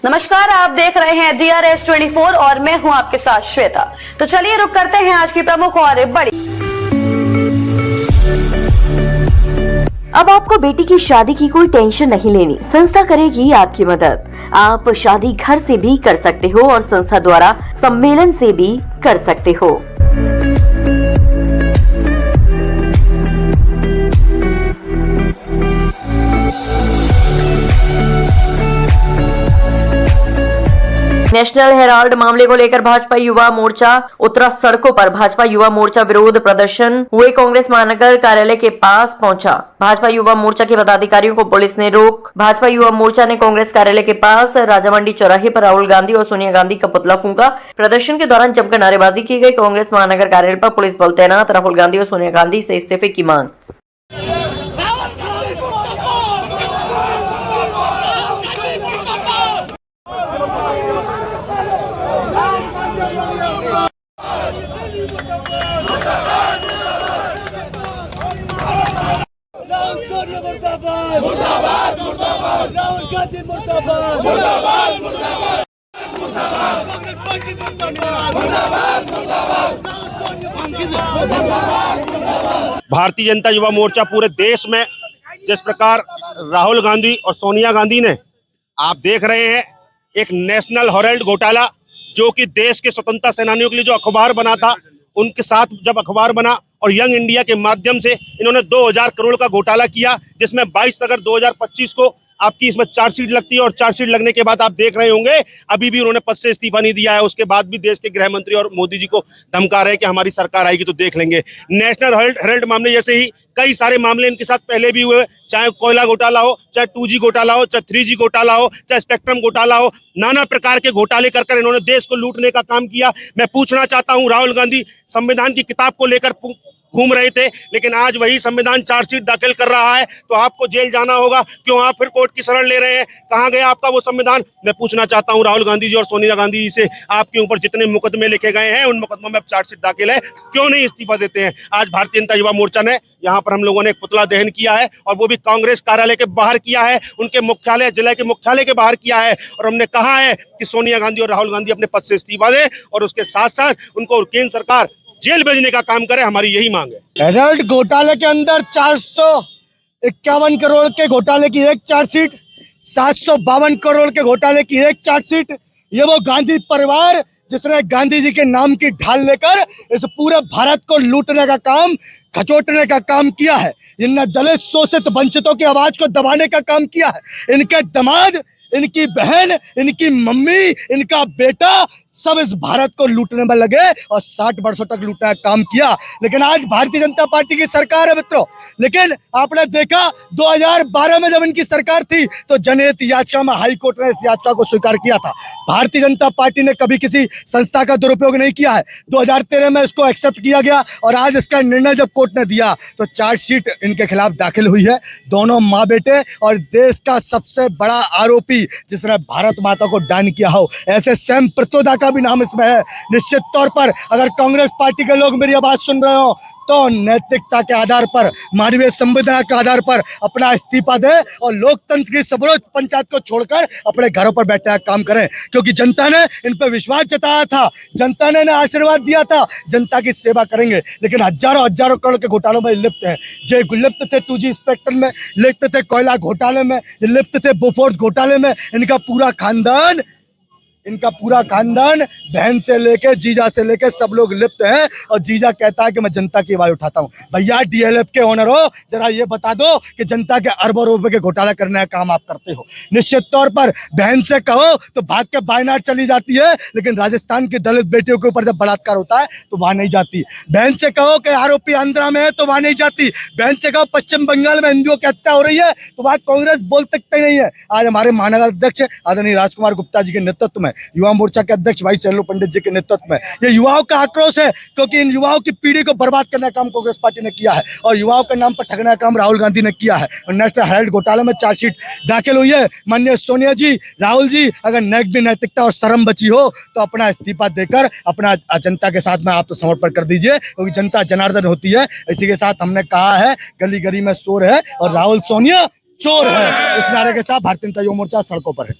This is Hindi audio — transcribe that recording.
नमस्कार, आप देख रहे हैं DRS24 और मैं हूं आपके साथ श्वेता। तो चलिए रुक करते हैं आज की प्रमुख और बड़ी। अब आपको बेटी की शादी की कोई टेंशन नहीं लेनी। संस्था करेगी आपकी मदद। आप शादी घर से भी कर सकते हो और संस्था द्वारा सम्मेलन से भी कर सकते हो। नेशनल हेराल्ड मामले को लेकर भाजपा युवा मोर्चा उतरा सड़कों पर। भाजपा युवा मोर्चा विरोध प्रदर्शन हुए कांग्रेस महानगर कार्यालय के पास पहुंचा। भाजपा युवा मोर्चा के पदाधिकारियों को पुलिस ने रोक। भाजपा युवा मोर्चा ने कांग्रेस कार्यालय के पास राजामंडी चौराहे पर राहुल गांधी और सोनिया गांधी का पुतला फूंका। प्रदर्शन के दौरान जमकर नारेबाजी की गई। कांग्रेस महानगर कार्यालय पर पुलिस बल तैनात। राहुल गांधी और सोनिया गांधी से इस्तीफे की मांग। मुर्दाबाद मुर्दाबाद मुर्दाबाद राहुल गांधी मुर्दाबाद मुर्दाबाद मुर्दाबाद मुर्दाबाद कांग्रेस पार्टी मुर्दाबाद मुर्दाबाद। भारतीय जनता युवा मोर्चा पूरे देश में जिस प्रकार राहुल गांधी और सोनिया गांधी ने, आप देख रहे हैं, एक नेशनल हेराल्ड घोटाला जो कि देश के स्वतंत्रता सेनानियों के लिए जो अखबार बना था, उनके साथ जब अखबार बना और यंग इंडिया के माध्यम से इन्होंने 2000 करोड़ का घोटाला किया, जिसमें 22 अगस्त 2025 को आपकी इसमें चार्जशीट लगती है। और चार्जशीट लगने के बाद आप देख रहे होंगे अभी भी उन्होंने पद से इस्तीफा नहीं दिया है। उसके बाद भी देश के गृह मंत्री और मोदी जी को धमका रहे हैं कि हमारी सरकार आएगी तो देख लेंगे। नेशनल हेराल्ड मामले जैसे ही कई सारे मामले इनके साथ पहले भी हुए, चाहे कोयला घोटाला हो, चाहे 2G घोटाला हो, चाहे 3G घोटाला हो, चाहे स्पेक्ट्रम घोटाला हो, नाना प्रकार के घोटाले कर इन्होंने देश को लूटने का काम किया। मैं पूछना चाहता हूं, राहुल गांधी संविधान की किताब को लेकर घूम रहे थे, लेकिन आज वही संविधान चार्जशीट दाखिल कर रहा है तो आपको जेल जाना होगा। क्यों आप फिर कोर्ट की शरण ले रहे हैं? कहाँ गया आपका वो संविधान? मैं पूछना चाहता हूं राहुल गांधी जी और सोनिया गांधी जी से, आपके ऊपर जितने मुकदमे लिखे गए हैं उन मुकदमों में चार्जशीट दाखिल है, क्यों नहीं इस्तीफा देते हैं? आज भारतीय जनता युवा मोर्चा ने यहाँ पर हम लोगों ने एक पुतला दहन किया है और वो भी कांग्रेस कार्यालय के बाहर किया है, उनके मुख्यालय, जिले के मुख्यालय के बाहर किया है। और हमने कहा है कि सोनिया गांधी और राहुल गांधी अपने पद से इस्तीफा दें और उसके साथ साथ उनको केंद्र सरकार जेल भेजने का काम करे। हमारी यही मांग है। हेराल्ड घोटाले के अंदर 451 करोड़ के घोटाले की एक चार्जशीट, 752 करोड़ के घोटाले की एक चार्जशीट। ये वो गांधी परिवार जिसने गांधी जी के नाम की ढाल लेकर इस पूरे भारत को लूटने का काम, खचोटने का काम किया है। इनने दलित, शोषित, वंचितों की आवाज को दबाने का काम किया है। इनके दामाद, इनकी बहन, इनकी मम्मी, इनका बेटा सब इस भारत को लूटने में लगे और 60 वर्षों तक लूटने का काम किया। लेकिन आज भारतीय जनता पार्टी की सरकार है मित्रों। लेकिन आपने देखा 2012 में जब इनकी सरकार थी तो जनहित याचिका में हाई कोर्ट ने इस याचिका को स्वीकार किया था। भारतीय जनता पार्टी ने कभी किसी संस्था का दुरुपयोग नहीं किया है। 2013 में इसको एक्सेप्ट किया गया और आज इसका निर्णय जब कोर्ट ने दिया तो चार्जशीट इनके खिलाफ दाखिल हुई है। दोनों माँ बेटे और देश का सबसे बड़ा आरोपी जिसने भारत माता को दान किया हो, ऐसे सैम पित्रोदा का भी नाम इसमें है। निश्चित तौर पर अगर कांग्रेस पार्टी के लोग मेरी आवाज सुन रहे हो तो नैतिकता के आधार पर, मानवीय संवेदना के आधार पर अपना इस्तीफा दे और लोकतंत्र की सर्वोच्च पंचायत को छोड़कर अपने घरों पर बैठने का काम करें। क्योंकि जनता ने इन पर विश्वास जताया था, जनता ने आशीर्वाद दिया था, जनता की सेवा करेंगे। लेकिन हजारों करोड़ के घोटालों में लिप्त हैं। जो लिप्त थे 2G स्पेक्ट्रम में, लिप्त थे कोयला घोटाले में, लिप्त थे बोफोर्स घोटाले में। इनका पूरा खानदान बहन से लेके जीजा से लेके सब लोग लिप्त हैं। और जीजा कहता है कि मैं जनता की आवाज उठाता हूं। भैया DLF के ओनर हो, जरा ये बता दो कि जनता के अरबों रुपए के घोटाला करने का काम आप करते हो। निश्चित तौर पर बहन से कहो तो भाग के वायनाड चली जाती है, लेकिन राजस्थान की दलित बेटियों के ऊपर जब बलात्कार होता है तो वहां नहीं जाती। बहन से कहो कि आरोपी आंध्रा में है तो वहां नहीं जाती। बहन से कहो पश्चिम बंगाल में हिंदुओं की हत्या हो रही है तो वहां कांग्रेस बोल सकते नहीं है। आज हमारे महानगर अध्यक्ष आदरणीय राजकुमार गुप्ता जी के नेतृत्व में, युवा मोर्चा के अध्यक्ष भाई सेल्लू पंडित जी के नेतृत्व में, ये युवाओं का आक्रोश है। क्योंकि इन युवाओं की पीढ़ी को बर्बाद करने का काम कांग्रेस पार्टी ने किया है और युवाओं के नाम पर ठगने का काम राहुल गांधी ने किया है। और नेशनल हेराल्ड घोटाले में चार्जशीट दाखिल हुई है। माननीय सोनिया जी, राहुल जी, अगर नैतिकता और शर्म बची हो तो अपना इस्तीफा देकर अपना जनता के साथ में आप तो समर्पण कर दीजिए, क्योंकि जनता जनार्दन होती है। इसी के साथ हमने कहा है गली गली में शोर है और राहुल सोनिया चोर है। इस नारे के साथ भारतीय जनता युवा मोर्चा सड़कों पर है।